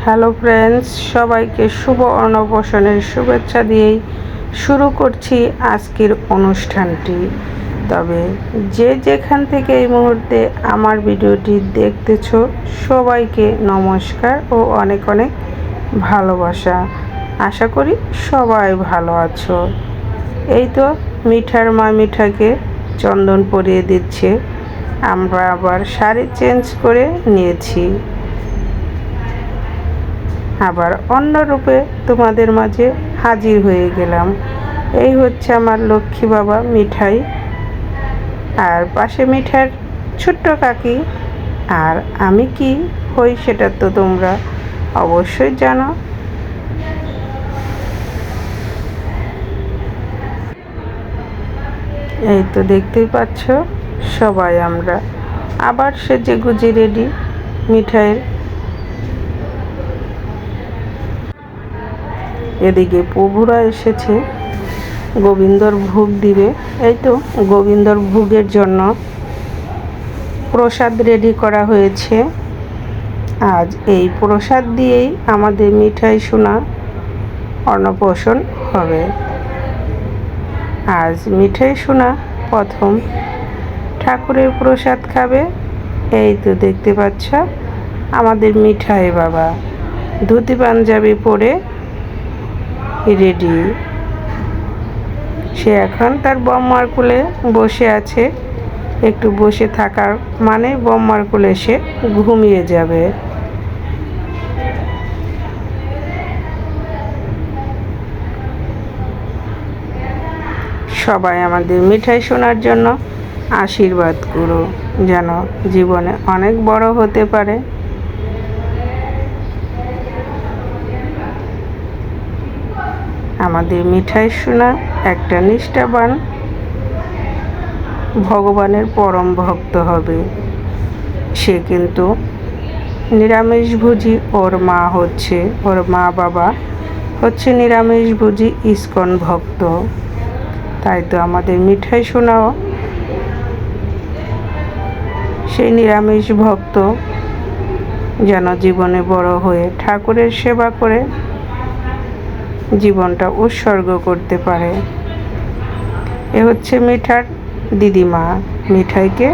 Hello friends, সবাইকে শুভ অন্নপ্রাশনের শুভেচ্ছা দিয়েই শুরু করছি আজকের অনুষ্ঠানটি। তবে যে যেখান থেকে এই মুহূর্তে আমার ভিডিওটি দেখতেছো, সবাইকে নমস্কার ও অনেক অনেক ভালোবাসা। আশা করি সবাই ভালো আছো। এই তো মিঠার মা মিঠাকে চন্দন পরিয়ে দিচ্ছে। আমরা আবার শাড়ি চেঞ্জ করে নিয়েছি, আবার অন্য রূপে তোমাদের মাঝে হাজির হয়ে গেলাম। এই হচ্ছে আমার লক্ষ্মী বাবা মিঠাই, আর পাশে মিঠার ছোট্ট কাকি। আর আমি কি হই সেটা তো তোমরা অবশ্যই জানো। এই তো দেখতেই পাচ্ছ, সবাই আমরা আবার সেজে গুজে রেডি। মিঠাইয়ের এদিকে প্রভুরা এসেছে গোবিন্দর ভোগ দিবে। এই তো গোবিন্দর ভোগের জন্য প্রসাদ রেডি করা হয়েছে। আজ এই প্রসাদ দিয়েই আমাদের মিঠাই সোনা অন্নপ্রাশন হবে। আজ মিঠাই সোনা প্রথম ঠাকুরের প্রসাদ খাবে। এই তো দেখতে পাচ্ছ আমাদের মিঠাই বাবা ধুতি পাঞ্জাবি পরে রেডি। সে এখন তার বম্মার কোলে বসে আছে। একটু বসে থাকার মানে বম্মার কোলে সে ঘুমিয়ে যাবে। সবাই আমাদের মিঠাই শোনার জন্য আশীর্বাদ করো, যেন জীবনে অনেক বড় হতে পারে। আমাদের মিঠাই সোনা একটা নিষ্ঠাবান ভগবানের পরম ভক্ত হবে। সে কিন্তু নিরামিষভোজী। ওর মা বাবা হচ্ছে নিরামিষভোজী ইস্কন ভক্ত। তাই তো আমাদের মিঠাই সোনাও সেই নিরামিষ ভক্ত, যেন জীবনে বড় হয়ে ঠাকুরের সেবা করে জীবনটা উৎসর্গ করতে পারে। এ হচ্ছে মিঠার দিদিমা, মিঠাইকে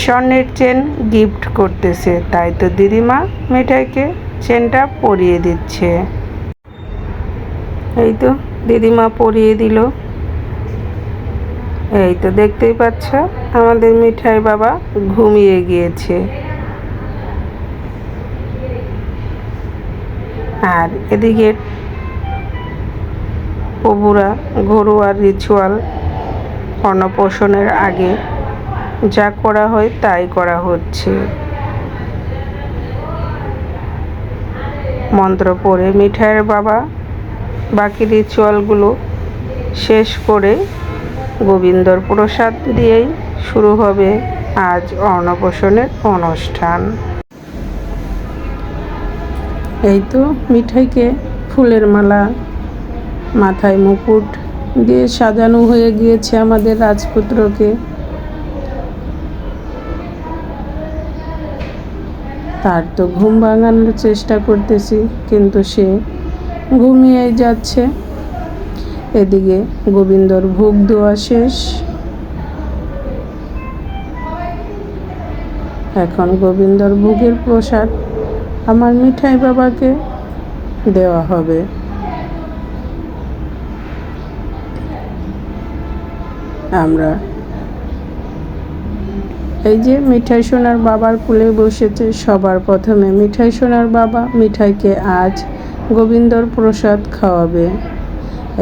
স্বর্ণের চেন গিফট করতেছে। তাই তো দিদিমা মিঠাইকে চেনটা পরিয়ে দিচ্ছে। এই তো দিদিমা পরিয়ে দিল। এই তো দেখতেই পাচ্ছ আমাদের মিঠাই বাবা ঘুমিয়ে গিয়েছে। আর এদিকে প্রভুরা ঘরোয়া রিচুয়াল অন্নপ্রাশনের আগে যা করা হয় তাই করা হচ্ছে। মন্ত্র পড়ে মিঠাইয়ের বাবা বাকি রিচুয়ালগুলো শেষ করে গোবিন্দর প্রসাদ দিয়েই শুরু হবে আজ অন্নপ্রাশনের অনুষ্ঠান। এই তো মিঠাইকে ফুলের মালা, মাথায় মুকুট দিয়ে সাজানো হয়ে গিয়েছে আমাদের রাজপুত্রকে। তার তো ঘুম ভাঙানোর চেষ্টা করতেছি, কিন্তু সে ঘুমিয়ে যাচ্ছে। এদিকে গোবিন্দর ভোগ দেওয়া শেষ। এখন গোবিন্দর ভোগের প্রসাদ আমার মিঠাই বাবাকে দেওয়া হবে। আমরা এই যে মিঠাই সোনার বাবার কোলে বসেছে। সবার প্রথমে মিঠাই সোনার বাবা মিঠাইকে আজ গোবিন্দর প্রসাদ খাওয়াবে।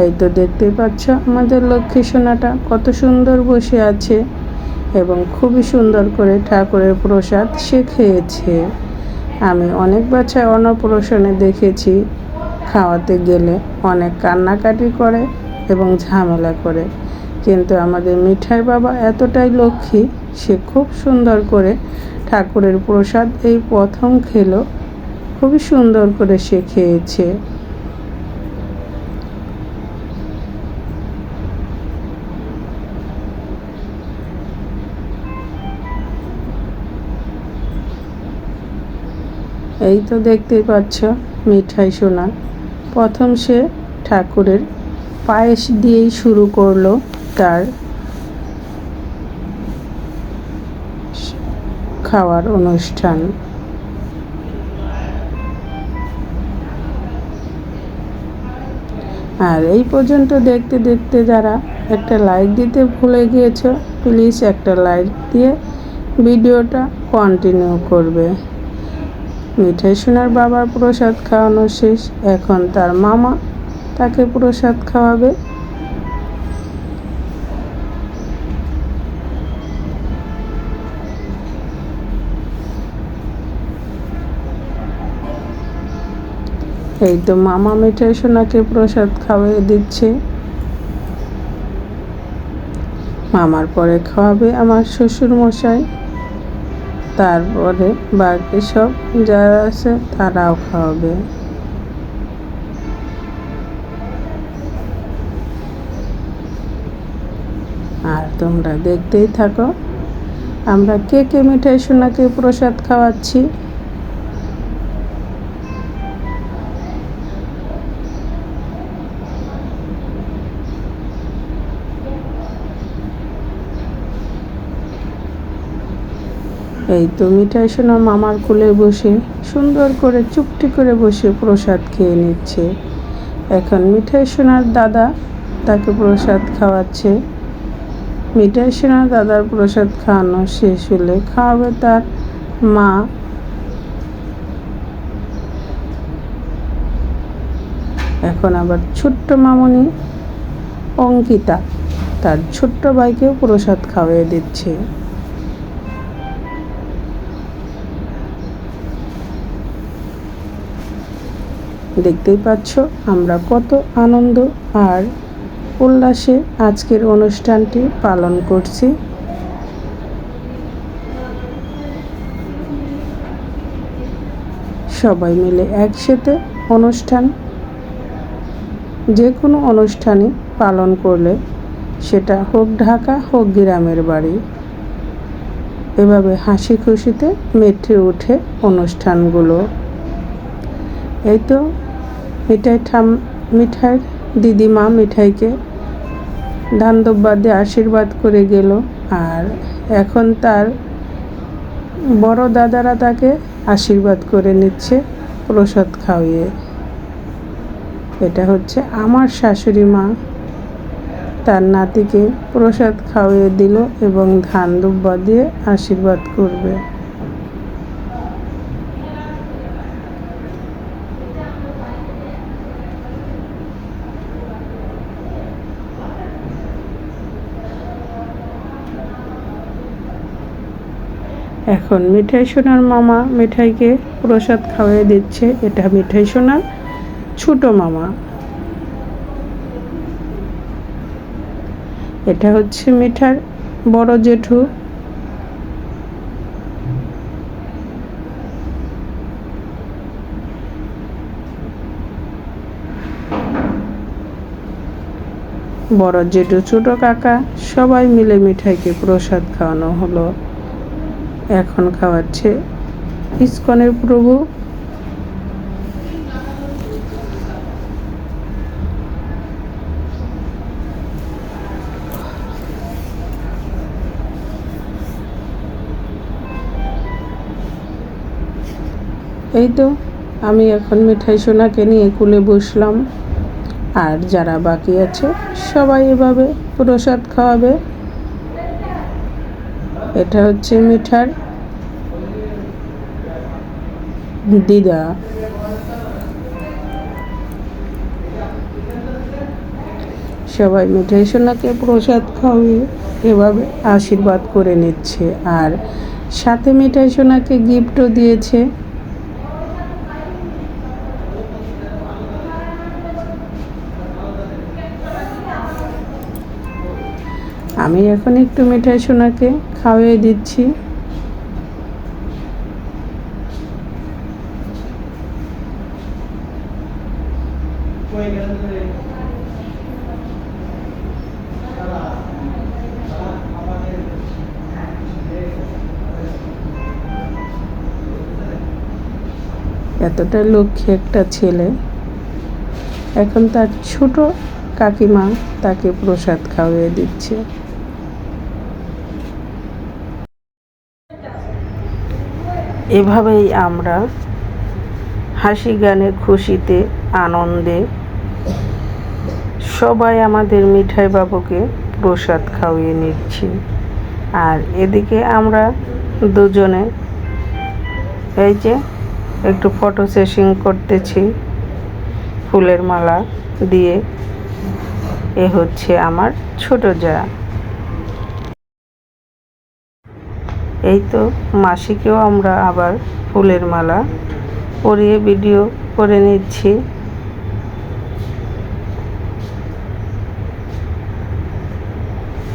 এই তো দেখতে পাচ্ছ আমাদের লক্ষ্মী সোনাটা কত সুন্দর বসে আছে এবং খুবই সুন্দর করে ঠাকুরের প্রসাদ সে খেয়েছে। আমি অনেক বাচ্চা অন্নপ্রাশনে দেখেছি খাওয়াতে গেলে অনেক কান্নাকাটি করে এবং ঝামেলা করে, কিন্তু আমাদের মিঠাই বাবা এতটাই লক্ষ্মী, সে খুব সুন্দর করে ঠাকুরের প্রসাদ এই প্রথম খেলো। খুবই সুন্দর করে সে খেয়েছে। এই তো দেখতেই পাচ্ছ মিঠাই সোনা প্রথম সে ঠাকুরের পায়েস দিয়েই শুরু করলো তার খাওয়ার অনুষ্ঠান। আর এই পর্যন্ত দেখতে দেখতে যারা একটা লাইক দিতে ভুলে গিয়েছো, প্লিজ একটা লাইক দিয়ে ভিডিওটা কন্টিনিউ করবে। মিঠাই সোনার বাবার প্রসাদ খাওয়ানো শেষ, এখন তার মামা তাকে প্রসাদ খাওয়াবে। এই তো মামা মিঠাই সোনাকে প্রসাদ খাওয়াই দিচ্ছে। মামার পরে খাওয়াবে আমার শ্বশুর মশাই, তারপরে বাকি সব যারা আছে তারাও খাওয়াবে। আর তোমরা দেখতেই থাকো আমরা কে কে মিঠাই সোনাকে প্রসাদ খাওয়াচ্ছি। এই তো মিঠাই সোনা মামার কোলে বসে সুন্দর করে চুপটি করে বসে প্রসাদ খেয়ে নিচ্ছে। এখন মিঠাই সোনার দাদা তাকে প্রসাদ খাওয়াচ্ছে। মিঠাই সোনার দাদার প্রসাদ খাওয়ানো শেষ হলে খাওয়াবে তার মা। এখন আবার ছোট্ট মামনি অঙ্কিতা তার ছোট্ট ভাইকেও প্রসাদ খাওয়িয়ে দিচ্ছে। দেখতেই পাচ্ছ আমরা কত আনন্দ আর উল্লাসে আজকের অনুষ্ঠানটি পালন করছি। সবাই মিলে একসাথে অনুষ্ঠান, যে কোনো অনুষ্ঠানই পালন করলে সেটা হোক ঢাকা হোক গ্রামের বাড়ি, এভাবে হাসি খুশিতে মেতে ওঠে অনুষ্ঠানগুলো। এই তো মিঠাইয়ের দিদিমা মিঠাইকে ধান দুব্বা দিয়ে আশীর্বাদ করে গেল। আর এখন তার বড় দাদারা তাকে আশীর্বাদ করে নিচ্ছে প্রসাদ খাওয়িয়ে। এটা হচ্ছে আমার শাশুড়ি মা তার নাতিকে প্রসাদ খাওয়িয়ে দিল এবং ধান দুব্বা দিয়ে আশীর্বাদ করবে। এখন মিঠাই সোনার মামা মিঠাইকে প্রসাদ খাওয়িয়ে দিচ্ছে। এটা মিঠাই সোনার ছোট মামা, এটা হচ্ছে মিঠার বড় জেঠু। বড় জেঠু ছোট কাকা সবাই মিলে মিঠাইকে প্রসাদ খাওয়ানো হলো। এখন খাওয়াচ্ছে ইস্কনের প্রভু। এই তো আমি এখন মিঠাই সোনাকে নিয়ে কুলে বসলাম, আর যারা বাকি আছে সবাই এভাবে প্রসাদ খাওয়াবে। এটা হচ্ছে মিঠার দিদা। সবাই মিঠাই সোনাকে প্রসাদ খাওয়িয়ে এভাবে আশীর্বাদ করে নিচ্ছে, আর সাথে মিঠাই সোনাকে গিফটও দিয়েছে। আমি এখন একটু মিঠাই সোনাকে খাওয়িয়ে দিচ্ছি। এতটা লক্ষ্মী একটা ছেলে। এখন তার ছোট কাকিমা তাকে প্রসাদ খাওয়িয়ে দিচ্ছে। এভাবেই আমরা হাসি গানে খুশিতে আনন্দে সবাই আমাদের মিঠাই বাবুকে প্রসাদ খাওয়িয়ে নিচ্ছি। আর এদিকে আমরা দুজনে এই যে একটু ফটো সেশন করতেছি ফুলের মালা দিয়ে। এ হচ্ছে আমার ছোট জা। এই তো মাসিকেও আমরা আবার ফুলের মালা পরিয়ে ভিডিও করে নিচ্ছি।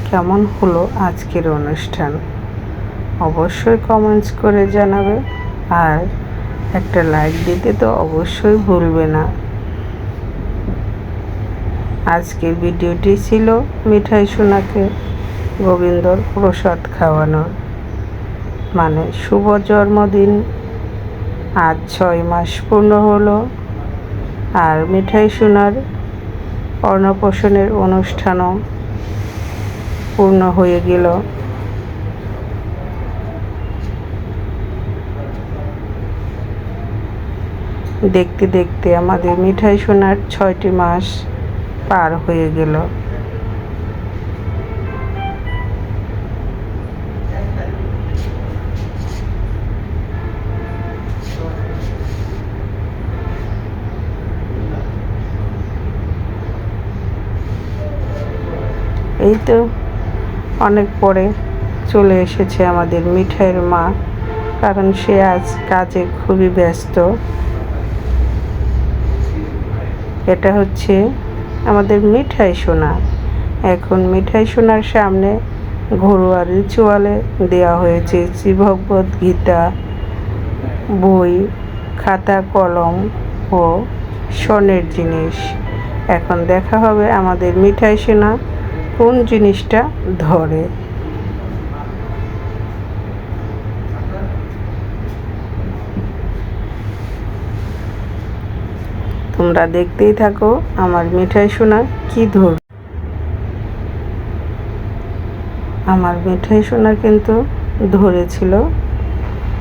কেমন হলো আজকের অনুষ্ঠান অবশ্যই কমেন্টস করে জানাবে, আর একটা লাইক দিতে তো অবশ্যই ভুলবে না। আজকের ভিডিওটি ছিল মিঠাই সোনাকে গোবিন্দর প্রসাদ খাওয়ানোর, মানে শুভ জন্মদিন। আজ 6 মাস পূর্ণ হলো, আর মিঠাই সোনার অন্নপ্রাশনের অনুষ্ঠানও পূর্ণ হয়ে গেল। দেখতে দেখতে আমাদের মিঠাই সোনার 6টি মাস পার হয়ে গেল। এই তো অনেক পরে চলে এসেছে আমাদের মিঠাইয়ের মা, কারণ সে আজ কাজে খুবই ব্যস্ত। এটা হচ্ছে আমাদের মিঠাই সোনা। এখন মিঠাই সোনার সামনে ঘরোয়া রিচুয়ালে দেওয়া হয়েছে শ্রীভগবত গীতা, বই, খাতা, কলম ও স্বর্ণের জিনিস। এখন দেখা হবে আমাদের মিঠাই সোনা কোন জিনিসটা ধরে। তোমরা দেখতেই থাকো আমার মিঠাই সোনা কি ধর। আমার মিঠাই সোনা কিন্তু ধরেছিল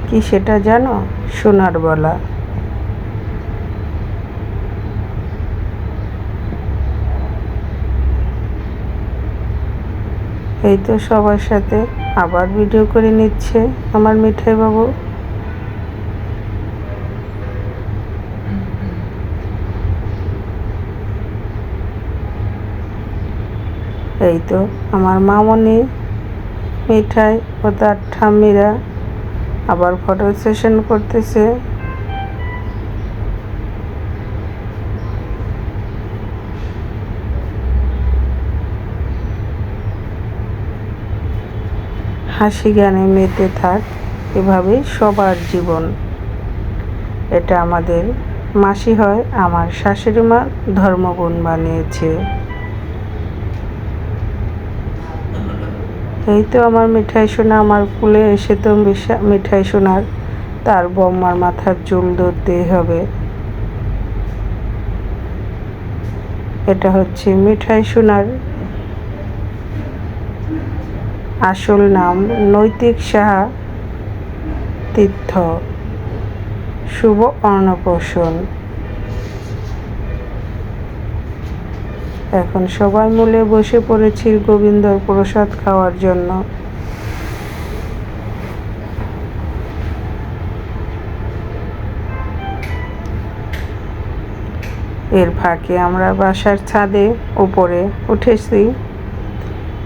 কি সেটা জানো? সোনার বলা। এই তো সবার সাথে আবার ভিডিও করে নিচ্ছে আমার মিঠাই বাবু। এই তো আমার মামনি, মিঠাই ও তার ঠাম্মিরা আবার ফটো সেশন করতেছে। হাসি গানে মেতে থাক, এভাবেই সবার জীবন। এটা আমাদের মাসি হয়, আমার শাশুড়ি মা ধর্মগুণ বানিয়েছে। এই তো আমার মিঠাই সোনা আমার কুলে এসে তো মিঠাই সোনার তার বম্মার মাথার চুল ধরতেই হবে। এটা হচ্ছে মিঠাই সোনার আসল নাম নৈতিক সাহা তীর্থ। শুভ অন্নপ্রাশন। এখন সবাই মিলে বসে পড়েছি গোবিন্দর প্রসাদ খাওয়ার জন্য। এর ফাঁকে আমরা বাসার ছাদে উপরে উঠেছি,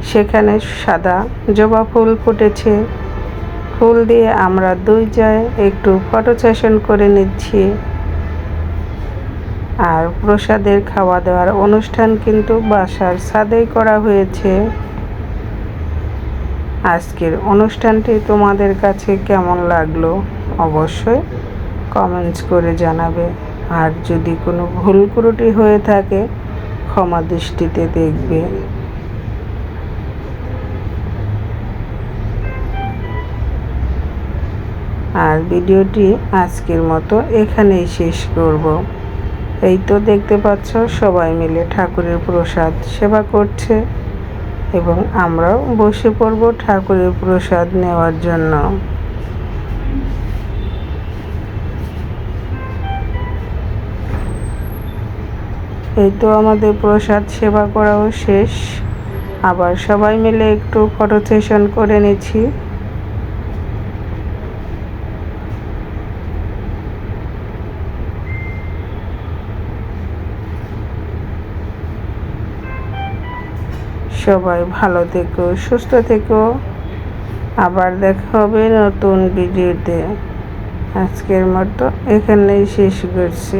সেখানে সাদা জবা ফুল ফুটেছে। ফুল দিয়ে আমরা দুই জায় একটু ফটো সেশন করে নিচ্ছি। আর প্রসাদের খাওয়া দাওয়ার অনুষ্ঠান কিন্তু বাসার ছাদেই করা হয়েছে। আজকের অনুষ্ঠানটি তোমাদের কাছে কেমন লাগলো অবশ্যই কমেন্টস করে জানাবে। আর যদি কোনো ভুল ত্রুটি হয়ে থাকে ক্ষমা দৃষ্টিতে দেখবে। আর ভিডিওটি আজকের মতো এখানেই শেষ করব। এই তো দেখতে পাচ্ছ সবাই মিলে ঠাকুরের প্রসাদ সেবা করছে এবং আমরাও বসে পড়ব ঠাকুরের প্রসাদ নেওয়ার জন্য। এই তো আমাদের প্রসাদ সেবা করাও শেষ। আবার সবাই মিলে একটু ফটো সেশন করে নিচ্ছি। সবাই ভালো থেকো, সুস্থ থেকো। আবার দেখা হবে নতুন ভিডিওতে। আজকের মতো এখানেই শেষ করছি।